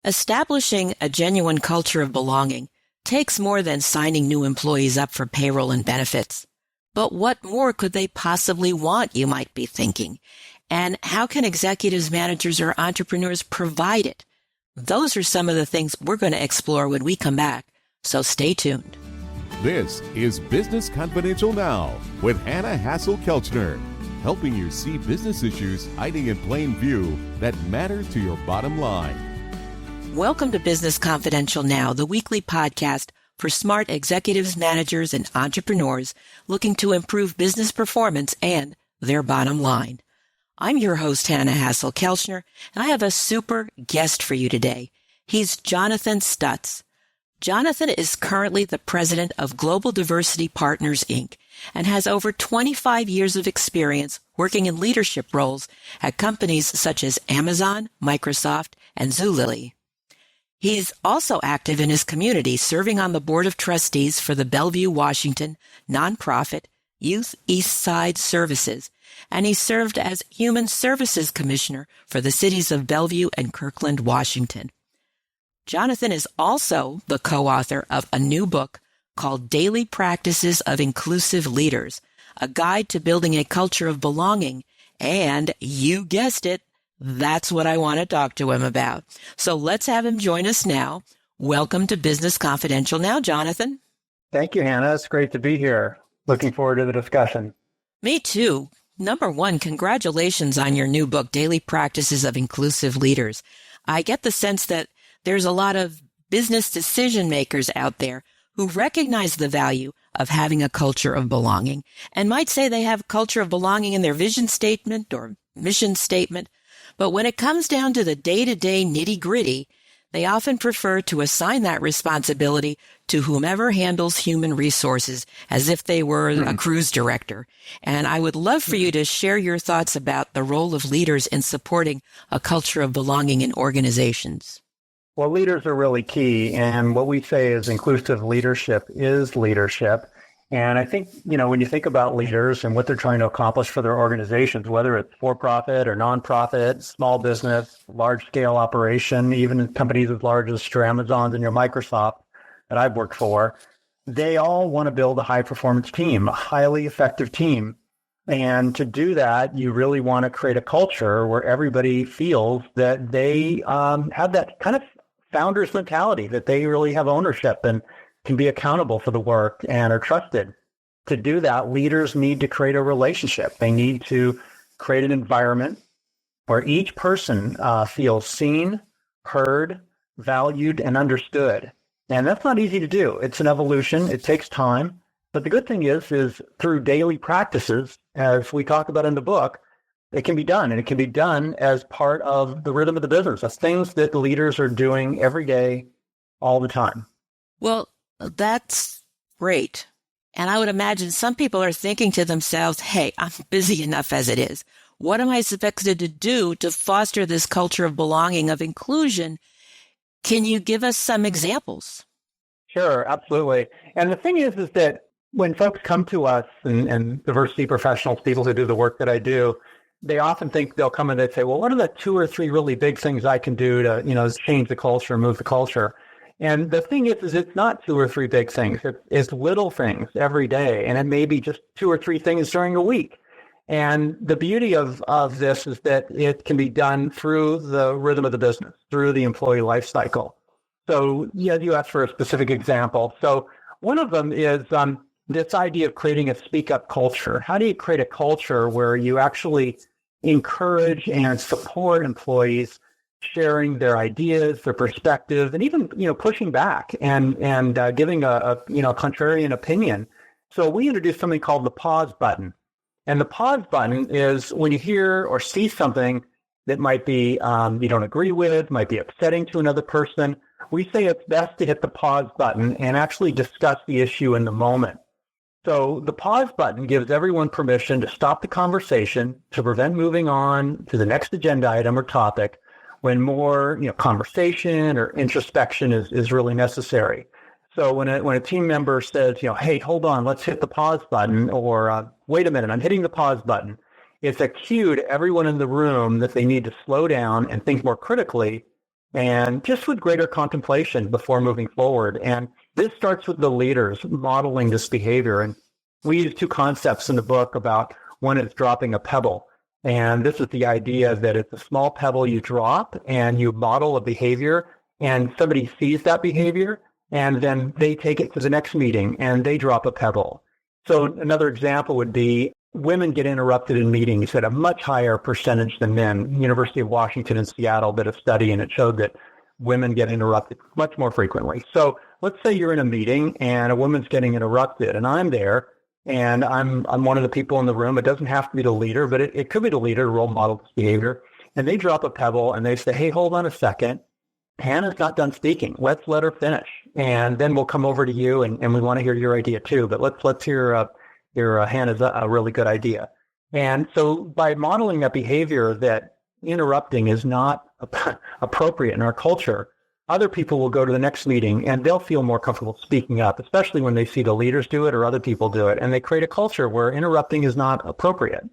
Establishing a genuine culture of belonging takes more than signing new employees up for payroll and benefits. But what more could they possibly want, you might be thinking? And how can executives, managers, or entrepreneurs provide it? Those are some of the things we're going to explore when we come back, so stay tuned. This is Business Confidential Now with Hannah Hasl-Kelchner, helping you see business issues hiding in plain view that matter to your bottom line. Welcome to Business Confidential Now, the weekly podcast for smart executives, managers, and entrepreneurs looking to improve business performance and their bottom line. I'm your host, Hannah Hasl-Kelchner, and I have a super guest for you today. He's Jonathan Stutz. Jonathan is currently the president of Global Diversity Partners, Inc., and has over 25 years of experience working in leadership roles at companies such as Amazon, Microsoft, and Zulily. He's also active in his community, serving on the board of trustees for the Bellevue, Washington nonprofit Youth East Side Services, and he served as Human Services Commissioner for the cities of Bellevue and Kirkland, Washington. Jonathan is also the co-author of a new book called Daily Practices of Inclusive Leaders, a guide to building a culture of belonging, and you guessed it, that's what I want to talk to him about. So let's have him join us now. Welcome to Business Confidential Now, Jonathan. Thank you, Hannah. It's great to be here. Looking forward to the discussion. Me too. Number one, congratulations on your new book, Daily Practices of Inclusive Leaders. I get the sense that there's a lot of business decision makers out there who recognize the value of having a culture of belonging and might say they have a culture of belonging in their vision statement or mission statement. But when it comes down to the day-to-day nitty-gritty, they often prefer to assign that responsibility to whomever handles human resources as if they were a cruise director. And I would love for you to share your thoughts about the role of leaders in supporting a culture of belonging in organizations. Well, leaders are really key. And what we say is inclusive leadership is leadership. And I think, when you think about leaders and what they're trying to accomplish for their organizations, whether it's for-profit or nonprofit, small business, large-scale operation, even in companies as large as your Amazons and your Microsoft that I've worked for, they all want to build a high-performance team, a highly effective team. And to do that, you really want to create a culture where everybody feels that they have that kind of founder's mentality, that they really have ownership and can be accountable for the work and are trusted. To do that, leaders need to create a relationship. They need to create an environment where each person feels seen, heard, valued, and understood. And that's not easy to do. It's an evolution. It takes time. But the good thing is through daily practices, as we talk about in the book, it can be done. And it can be done as part of the rhythm of the business. That's things that the leaders are doing every day, all the time. Well, that's great. And I would imagine some people are thinking to themselves, hey, I'm busy enough as it is. What am I expected to do to foster this culture of belonging, of inclusion? Can you give us some examples? Sure, absolutely. And the thing is that when folks come to us and diversity professionals, people who do the work that I do, they often think they'll come and they say, well, what are the 2 or 3 really big things I can do to, change the culture, move the culture? And the thing is it's not 2 or 3 big things. It's little things every day. And it may be just 2 or 3 things during a week. And the beauty of this is that it can be done through the rhythm of the business, through the employee life cycle. So you asked for a specific example. So one of them is this idea of creating a speak-up culture. How do you create a culture where you actually encourage and support employees sharing their ideas, their perspective, and even, pushing back and giving a contrarian opinion. So we introduced something called the pause button. And the pause button is when you hear or see something that might be you don't agree with, might be upsetting to another person, we say it's best to hit the pause button and actually discuss the issue in the moment. So the pause button gives everyone permission to stop the conversation to prevent moving on to the next agenda item or topic when more conversation or introspection is really necessary. So when a team member says, hey, hold on, let's hit the pause button, or wait a minute, I'm hitting the pause button, it's a cue to everyone in the room that they need to slow down and think more critically and just with greater contemplation before moving forward. And this starts with the leaders modeling this behavior. And we use two concepts in the book about one is dropping a pebble. And this is the idea that it's a small pebble you drop and you model a behavior and somebody sees that behavior and then they take it to the next meeting and they drop a pebble. So another example would be women get interrupted in meetings at a much higher percentage than men. University of Washington and Seattle did a study and it showed that women get interrupted much more frequently. So let's say you're in a meeting and a woman's getting interrupted and I'm there and I'm one of the people in the room. It doesn't have to be the leader, but it could be the leader, role model this behavior. And they drop a pebble and they say, hey, hold on a second. Hannah's not done speaking. Let's let her finish. And then we'll come over to you and we want to hear your idea too. But let's hear Hannah's a really good idea. And so by modeling that behavior that interrupting is not appropriate in our culture, other people will go to the next meeting and they'll feel more comfortable speaking up, especially when they see the leaders do it or other people do it. And they create a culture where interrupting is not appropriate.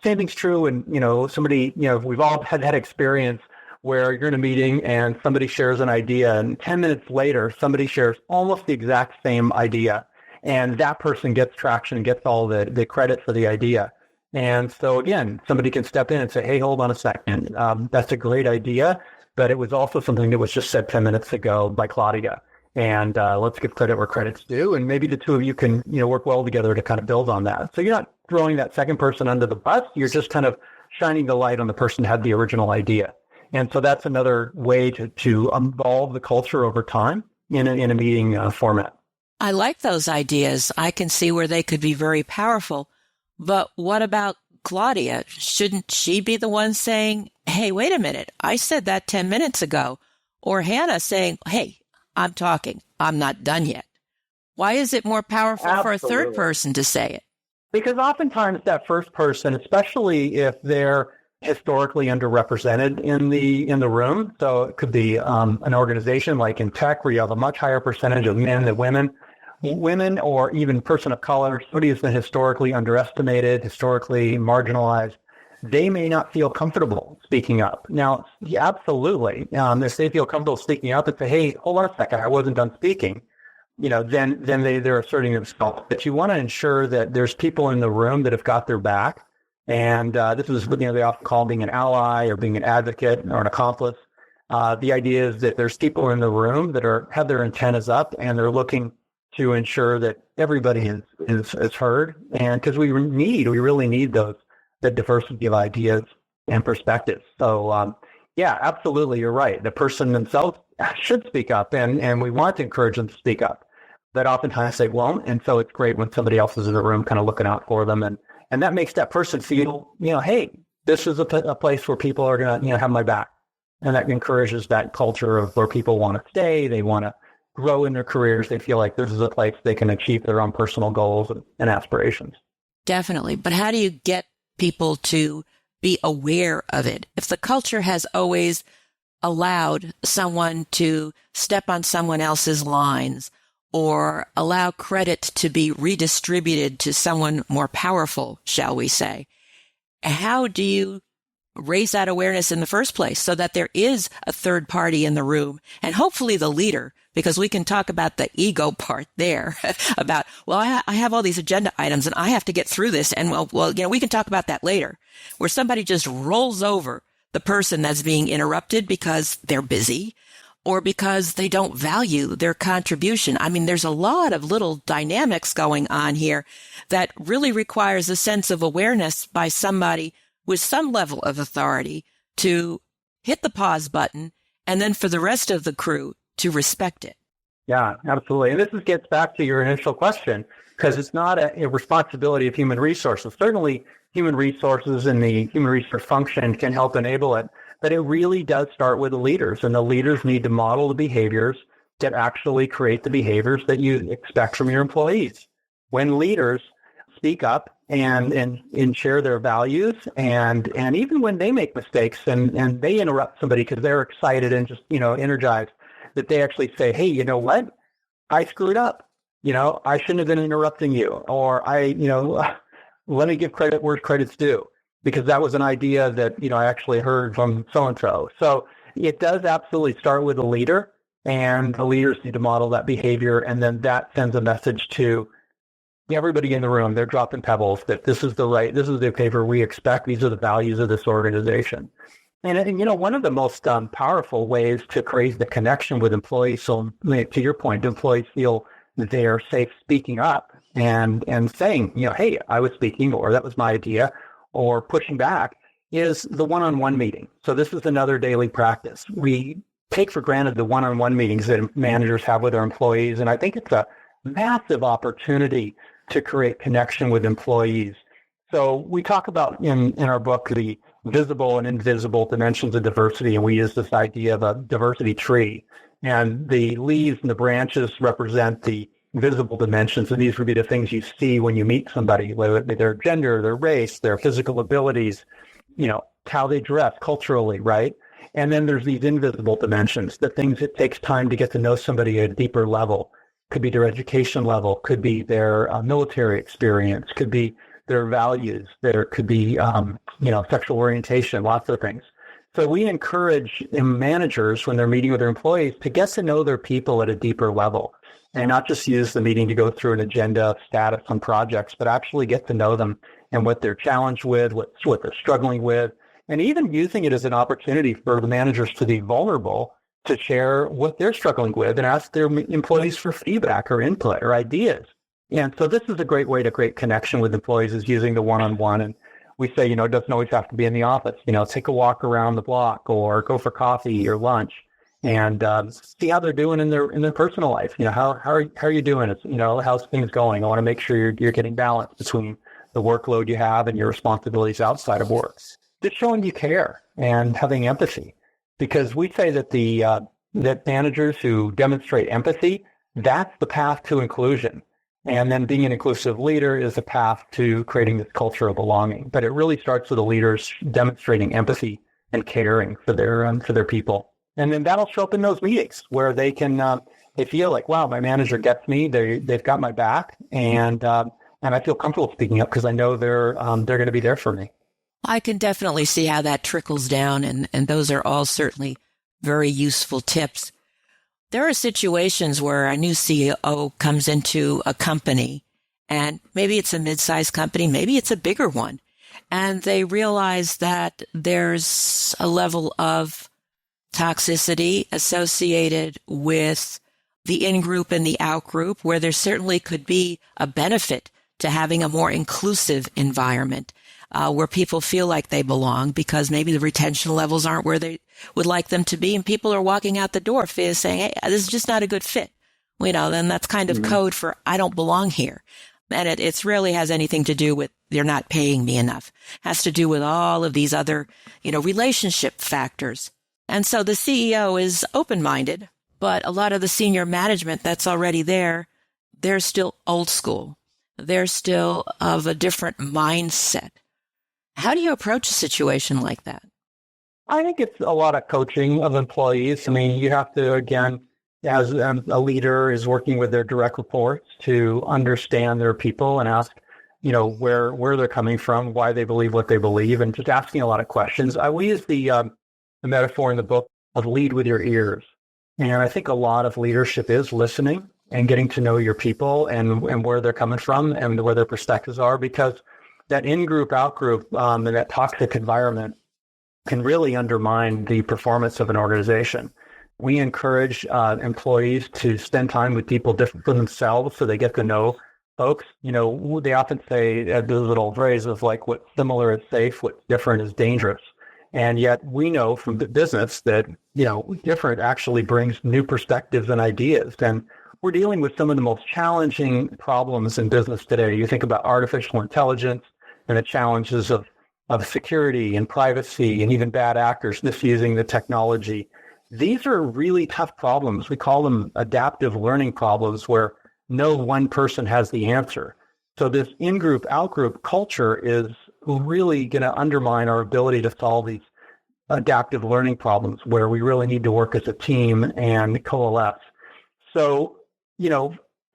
Same thing's true when, somebody, we've all had experience where you're in a meeting and somebody shares an idea and 10 minutes later, somebody shares almost the exact same idea. And that person gets traction and gets all the credit for the idea. And so again, somebody can step in and say, hey, hold on a second. That's a great idea, but it was also something that was just said 10 minutes ago by Claudia. And let's give credit where credit's due. And maybe the two of you can, work well together to kind of build on that. So you're not throwing that second person under the bus. You're just kind of shining the light on the person who had the original idea. And so that's another way to evolve the culture over time in a meeting format. I like those ideas. I can see where they could be very powerful. But what about Claudia? Shouldn't she be the one saying, hey, wait a minute, I said that 10 minutes ago? Or Hannah saying, hey, I'm talking, I'm not done yet. Why is it more powerful for a third person to say it? Because oftentimes that first person, especially if they're historically underrepresented in the room, so it could be an organization like in tech where you have a much higher percentage of men than women or even person of color, somebody who's been historically underestimated, historically marginalized, they may not feel comfortable speaking up. Now, yeah, absolutely, if they feel comfortable speaking up and say, hey, hold on a second, I wasn't done speaking, then they're asserting themselves. But you want to ensure that there's people in the room that have got their back. And this is what they often call being an ally or being an advocate or an accomplice. The idea is that there's people in the room that have their antennas up and they're looking to ensure that everybody is heard. And because we really need the diversity of ideas and perspectives. So yeah, absolutely, you're right. The person themselves should speak up, and we want to encourage them to speak up. But oftentimes they won't, and so it's great when somebody else is in the room, kind of looking out for them, and that makes that person feel, hey, this is a place where people are going to, have my back. And that encourages that culture of where people want to stay. They want to grow in their careers. They feel like this is a place they can achieve their own personal goals and aspirations. Definitely. But how do you get people to be aware of it? If the culture has always allowed someone to step on someone else's lines or allow credit to be redistributed to someone more powerful, shall we say, how do you raise that awareness in the first place so that there is a third party in the room and hopefully the leader, because we can talk about the ego part there about, well, I have all these agenda items and I have to get through this. And well, we can talk about that later, where somebody just rolls over the person that's being interrupted because they're busy or because they don't value their contribution. I mean, there's a lot of little dynamics going on here that really requires a sense of awareness by somebody with some level of authority to hit the pause button and then for the rest of the crew to respect it. Yeah, absolutely. And this gets back to your initial question, because it's not a responsibility of human resources. Certainly, human resources and the human resource function can help enable it, but it really does start with the leaders, and the leaders need to model the behaviors that actually create the behaviors that you expect from your employees. When leaders speak up and share their values, and even when they make mistakes and they interrupt somebody because they're excited and just, energized, that they actually say, hey, you know what? I screwed up. I shouldn't have been interrupting you. Or let me give credit where credit's due, because that was an idea that, I actually heard from so-and-so. So it does absolutely start with a leader, and the leaders need to model that behavior, and then that sends a message to everybody in the room. They're dropping pebbles that this is the behavior we expect. These are the values of this organization. And one of the most powerful ways to create the connection with employees, so to your point, employees feel that they are safe speaking up and saying, hey, I was speaking, or that was my idea, or pushing back, is the one-on-one meeting. So this is another daily practice. We take for granted the one-on-one meetings that managers have with their employees, and I think it's a massive opportunity to create connection with employees. So we talk about in our book the visible and invisible dimensions of diversity, and we use this idea of a diversity tree. And the leaves and the branches represent the visible dimensions, and these would be the things you see when you meet somebody, whether it be their gender, their race, their physical abilities, how they dress culturally, right? And then there's these invisible dimensions, the things it takes time to get to know somebody at a deeper level. Could be their education level, could be their military experience, could be their values, there could be, sexual orientation, lots of things. So we encourage managers when they're meeting with their employees to get to know their people at a deeper level and not just use the meeting to go through an agenda of status on projects, but actually get to know them and what they're challenged with, what they're struggling with, and even using it as an opportunity for the managers to be vulnerable to share what they're struggling with and ask their employees for feedback or input or ideas. And so this is a great way to create connection with employees, is using the one-on-one. And we say, it doesn't always have to be in the office. Take a walk around the block or go for coffee or lunch and see how they're doing in their personal life. How are you doing? How's things going? I want to make sure you're getting balance between the workload you have and your responsibilities outside of work. Just showing you care and having empathy. Because we say that that managers who demonstrate empathy, that's the path to inclusion. And then being an inclusive leader is a path to creating this culture of belonging. But it really starts with the leaders demonstrating empathy and caring for their people. And then that'll show up in those meetings where they can they feel like, wow, my manager gets me. They've got my back, and I feel comfortable speaking up because I know they're going to be there for me. I can definitely see how that trickles down, and those are all certainly very useful tips. There are situations where a new CEO comes into a company, and maybe it's a mid-sized company, maybe it's a bigger one, and they realize that there's a level of toxicity associated with the in-group and the out-group, where there certainly could be a benefit to having a more inclusive environment. Where people feel like they belong because maybe the retention levels aren't where they would like them to be, and people are walking out the door saying, hey, this is just not a good fit. Then that's kind of code for I don't belong here. And it really has anything to do with they're not paying me enough. It has to do with all of these other, relationship factors. And so the CEO is open-minded, but a lot of the senior management that's already there, they're still old school. They're still of a different mindset. How do you approach a situation like that? I think it's a lot of coaching of employees. You have to, again, as a leader is working with their direct reports to understand their people and ask, where they're coming from, why they believe what they believe, and just asking a lot of questions. We use the metaphor in the book of lead with your ears. And I think a lot of leadership is listening and getting to know your people and where they're coming from and where their perspectives are, because that in-group, out-group, and that toxic environment can really undermine the performance of an organization. We encourage employees to spend time with people different from themselves so they get to know folks. They often say the little phrase of like, what's similar is safe, what's different is dangerous. And yet we know from the business that, different actually brings new perspectives and ideas. And we're dealing with some of the most challenging problems in business today. You think about artificial intelligence and the challenges of security and privacy and even bad actors misusing the technology. These are really tough problems. We call them adaptive learning problems where no one person has the answer. So this in-group, out-group culture is really going to undermine our ability to solve these adaptive learning problems where we really need to work as a team and coalesce. So,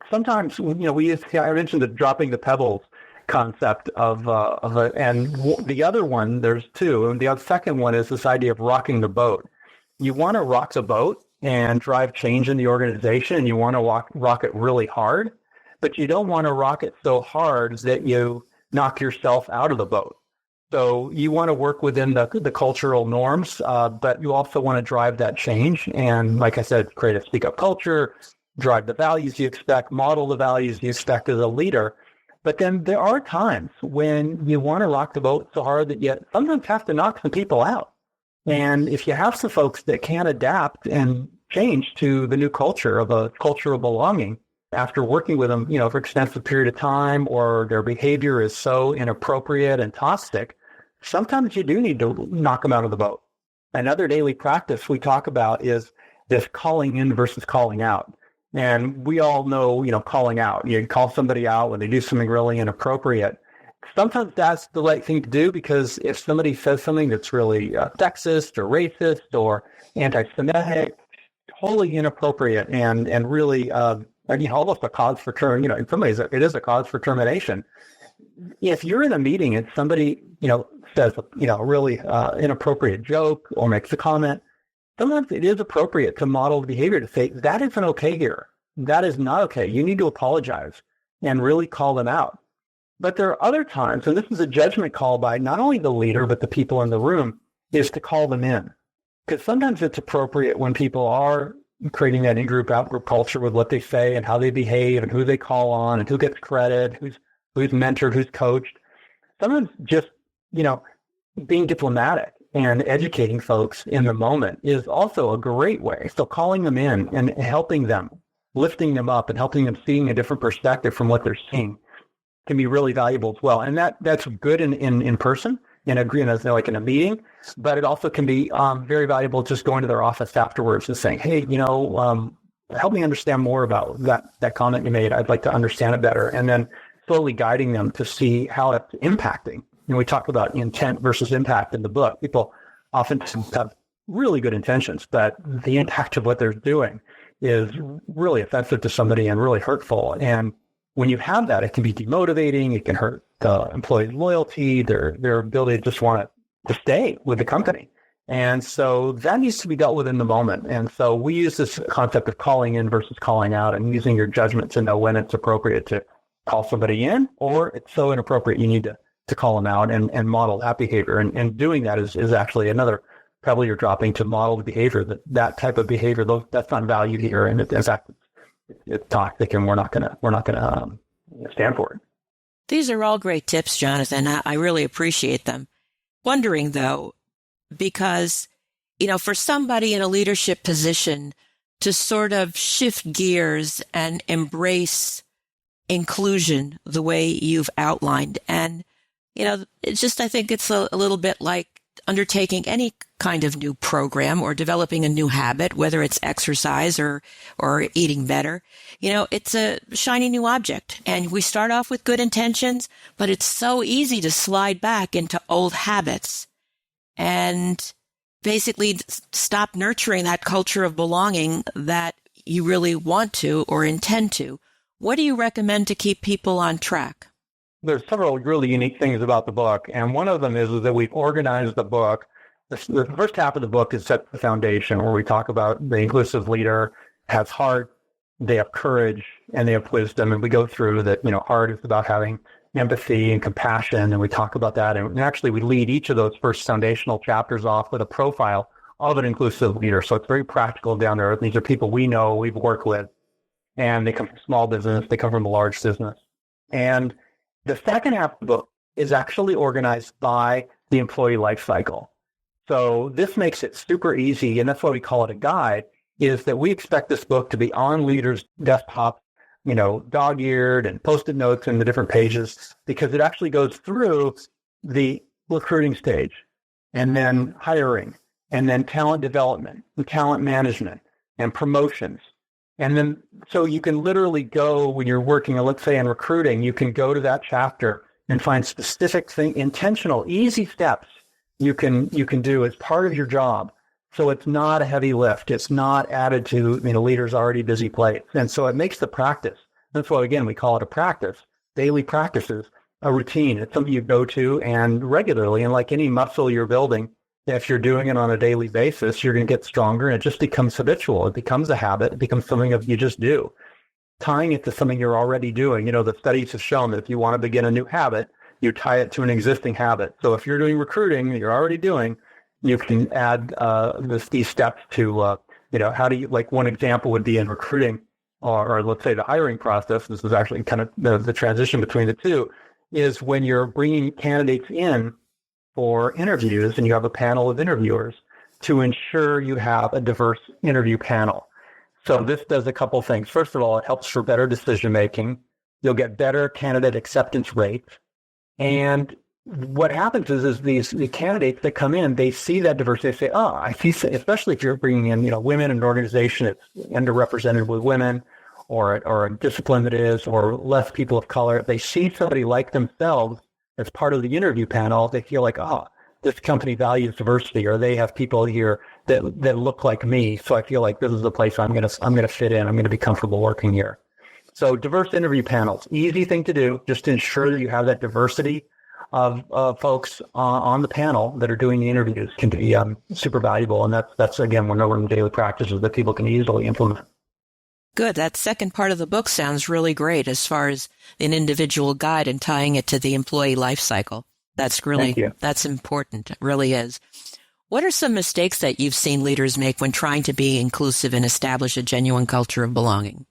sometimes, I mentioned the dropping the pebbles concept and the other one, there's two, and the second one is this idea of rocking the boat. you want to rock the boat and drive change in the organization, and you want to rock it really hard, but you don't want to rock it so hard that you knock yourself out of the boat. So you want to work within the cultural norms, but you also want to drive that change. And like I said, create a speak-up culture, drive the values you expect, model the values you expect as a leader. But then there are times when you want to rock the boat so hard that you sometimes have to knock some people out. And if you have some folks that can't adapt and change to the new culture of a culture of belonging after working with them, for extensive period of time, or their behavior is so inappropriate and toxic, sometimes you do need to knock them out of the boat. Another daily practice we talk about is this calling in versus calling out. And we all know, calling out. You call somebody out when they do something really inappropriate. Sometimes that's the right thing to do, because if somebody says something that's really sexist or racist or anti-Semitic, totally inappropriate and really, almost a cause for in some ways it is a cause for termination. If you're in a meeting and somebody, says, a really inappropriate joke or makes a comment, sometimes it is appropriate to model the behavior to say, that isn't okay here. That is not okay. You need to apologize and really call them out. But there are other times, and this is a judgment call by not only the leader, but the people in the room, is to call them in. Because sometimes it's appropriate when people are creating that in-group, out-group culture with what they say and how they behave and who they call on and who gets credit, who's mentored, who's coached. Sometimes just, being diplomatic and educating folks in the moment is also a great way. So calling them in and helping them, lifting them up and helping them seeing a different perspective from what they're seeing can be really valuable as well. And that's good in person, in a meeting, but it also can be very valuable just going to their office afterwards and saying, hey, help me understand more about that comment you made. I'd like to understand it better. And then slowly guiding them to see how it's impacting. We talk about intent versus impact in the book. People often have really good intentions, but the impact of what they're doing is really offensive to somebody and really hurtful. And when you have that, it can be demotivating. It can hurt the employee's loyalty, their ability to just want to stay with the company. And so that needs to be dealt with in the moment. And so we use this concept of calling in versus calling out, and using your judgment to know when it's appropriate to call somebody in, or it's so inappropriate you need to call them out and model that behavior. And doing that is actually another pebble you're dropping to model the behavior, that type of behavior, that's not valued here. And in fact, it's toxic, and we're not gonna stand for it. These are all great tips, Jonathan. I really appreciate them. Wondering though, because, for somebody in a leadership position to sort of shift gears and embrace inclusion the way you've outlined, and it's just, I think it's a little bit like undertaking any kind of new program or developing a new habit, whether it's exercise or eating better. It's a shiny new object, and we start off with good intentions, but it's so easy to slide back into old habits and basically stop nurturing that culture of belonging that you really want to or intend to. What do you recommend to keep people on track? There's several really unique things about the book, and one of them is that we've organized the book. The first half of the book is set the foundation, where we talk about the inclusive leader has heart, they have courage, and they have wisdom. And we go through that, heart is about having empathy and compassion, and we talk about that. And actually, we lead each of those first foundational chapters off with a profile of an inclusive leader. So it's very practical down there. These are people we know, we've worked with, and they come from small business, they come from a large business. And the second half of the book is actually organized by the employee life cycle. So this makes it super easy, and that's why we call it a guide, is that we expect this book to be on leaders' desktop, dog-eared and Post-it notes in the different pages, because it actually goes through the recruiting stage, and then hiring, and then talent development, and talent management, and promotions. And then, so you can literally go, when you're working, let's say in recruiting, you can go to that chapter and find specific intentional, easy steps you can do as part of your job. So it's not a heavy lift. It's not added to, leaders' already busy plates. And so it makes the practice. That's why, again, we call it a practice. Daily practices, a routine. It's something you go to and regularly. And like any muscle you're building, If you're doing it on a daily basis, you're going to get stronger, and it just becomes habitual. It becomes a habit. It becomes something that you just do. Tying it to something you're already doing. The studies have shown that if you want to begin a new habit, you tie it to an existing habit. So if you're doing recruiting that you're already doing, you can add these steps to, how do you, like one example would be in recruiting or let's say the hiring process. This is actually kind of the transition between the two, is when you're bringing candidates in for interviews and you have a panel of interviewers to ensure you have a diverse interview panel. So this does a couple things. First of all, it helps for better decision-making. You'll get better candidate acceptance rates. And what happens is the candidates that come in, they see that diversity. They say, oh, I see, especially if you're bringing in, women in an organization that's underrepresented with women or a discipline that is, or less people of color. If they see somebody like themselves as part of the interview panel, they feel like, oh, this company values diversity, or they have people here that look like me. So I feel like this is the place I'm going to fit in. I'm going to be comfortable working here. So diverse interview panels, easy thing to do, just to ensure that you have that diversity of folks on the panel that are doing the interviews can be super valuable. And that's again, one of the daily practices that people can easily implement. Good. That second part of the book sounds really great as far as an individual guide and tying it to the employee life cycle. That's important. It really is. What are some mistakes that you've seen leaders make when trying to be inclusive and establish a genuine culture of belonging?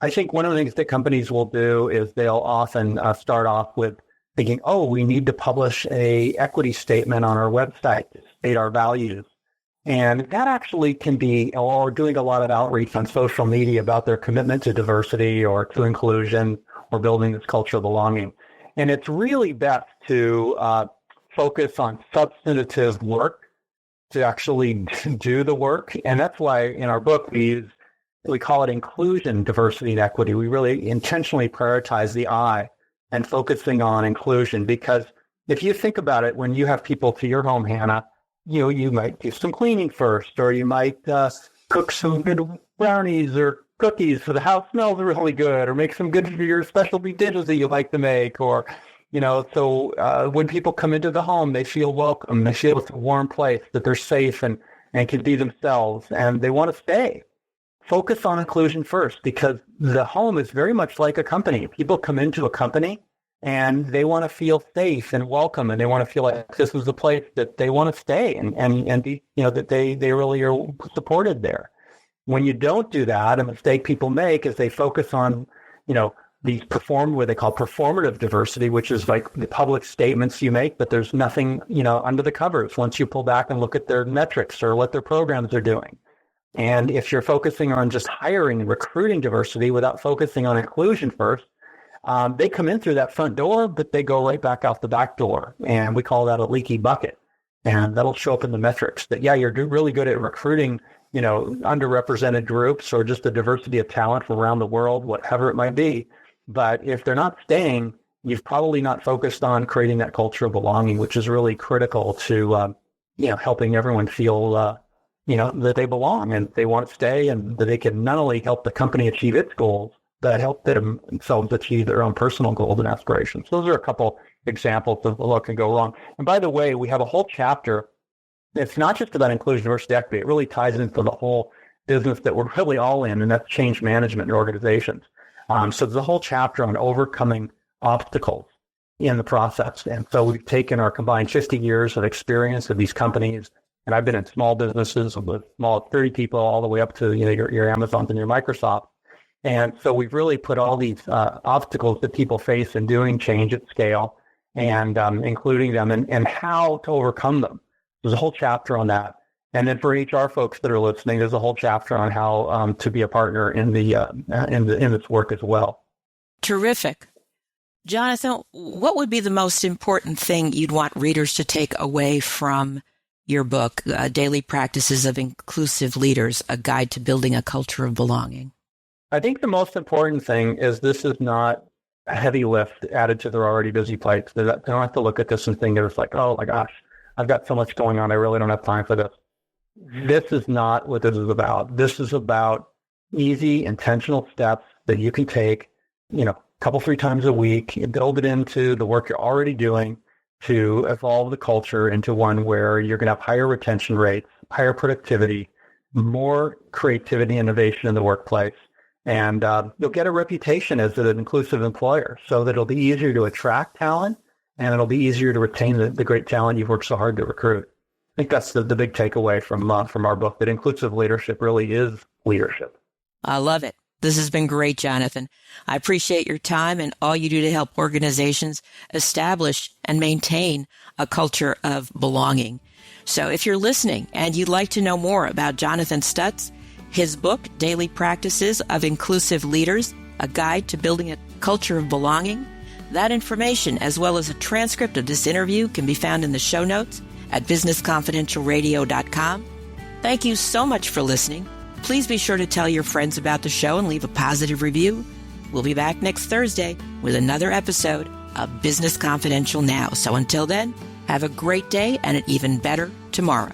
I think one of the things that companies will do is they'll often start off with thinking, oh, we need to publish a equity statement on our website to state our values. And that actually can be, or doing a lot of outreach on social media about their commitment to diversity or to inclusion or building this culture of belonging. And it's really best to focus on substantive work, to actually do the work. And that's why in our book, we call it inclusion, diversity, and equity. We really intentionally prioritize the I and focusing on inclusion, because if you think about it, when you have people to your home, Hannah, you might do some cleaning first, or you might cook some good brownies or cookies so the house smells really good, or make some good for your specialty dishes that you like to make, or, so when people come into the home, they feel welcome, they feel it's a warm place, that they're safe and can be themselves, and they want to stay. Focus on inclusion first, because the home is very much like a company. People come into a company and they want to feel safe and welcome, and they want to feel like this is the place that they want to stay and be, that they really are supported there. When you don't do that, a mistake people make is they focus on, these what they call performative diversity, which is like the public statements you make, but there's nothing, under the covers once you pull back and look at their metrics or what their programs are doing. And if you're focusing on just hiring and recruiting diversity without focusing on inclusion first, they come in through that front door, but they go right back out the back door. And we call that a leaky bucket. And that'll show up in the metrics that, yeah, you're really good at recruiting, underrepresented groups or just the diversity of talent from around the world, whatever it might be. But if they're not staying, you've probably not focused on creating that culture of belonging, which is really critical to, helping everyone feel, that they belong and they want to stay, and that they can not only help the company achieve its goals, but help themselves achieve their own personal goals and aspirations. Those are a couple examples of what can go wrong. And by the way, we have a whole chapter. It's not just about inclusion, diversity, equity. It really ties into the whole business that we're really all in, and that's change management in organizations. So there's a whole chapter on overcoming obstacles in the process. And so we've taken our combined 50 years of experience of these companies, and I've been in small businesses with small 30 people all the way up to your Amazons and your Microsoft. And so we've really put all these obstacles that people face in doing change at scale and including them and how to overcome them. There's a whole chapter on that. And then for HR folks that are listening, there's a whole chapter on how to be a partner in this work as well. Terrific. Jonathan, what would be the most important thing you'd want readers to take away from your book, Daily Practices of Inclusive Leaders, A Guide to Building a Culture of Belonging? I think the most important thing is this is not a heavy lift added to their already busy plates. They don't have to look at this and think it's like, oh my gosh, I've got so much going on. I really don't have time for this. This is not what this is about. This is about easy, intentional steps that you can take, a couple, 3 times a week, and build it into the work you're already doing. to evolve the culture into one where you're going to have higher retention rates, higher productivity, more creativity, innovation in the workplace. And you'll get a reputation as an inclusive employer so that it'll be easier to attract talent and it'll be easier to retain the great talent you've worked so hard to recruit. I think that's the big takeaway from our book, that inclusive leadership really is leadership. I love it. This has been great, Jonathan. I appreciate your time and all you do to help organizations establish and maintain a culture of belonging. So if you're listening and you'd like to know more about Jonathan Stutz, his book, Daily Practices of Inclusive Leaders, A Guide to Building a Culture of Belonging, that information, as well as a transcript of this interview, can be found in the show notes at businessconfidentialradio.com. Thank you so much for listening. Please be sure to tell your friends about the show and leave a positive review. We'll be back next Thursday with another episode of Business Confidential Now. So until then, have a great day and an even better tomorrow.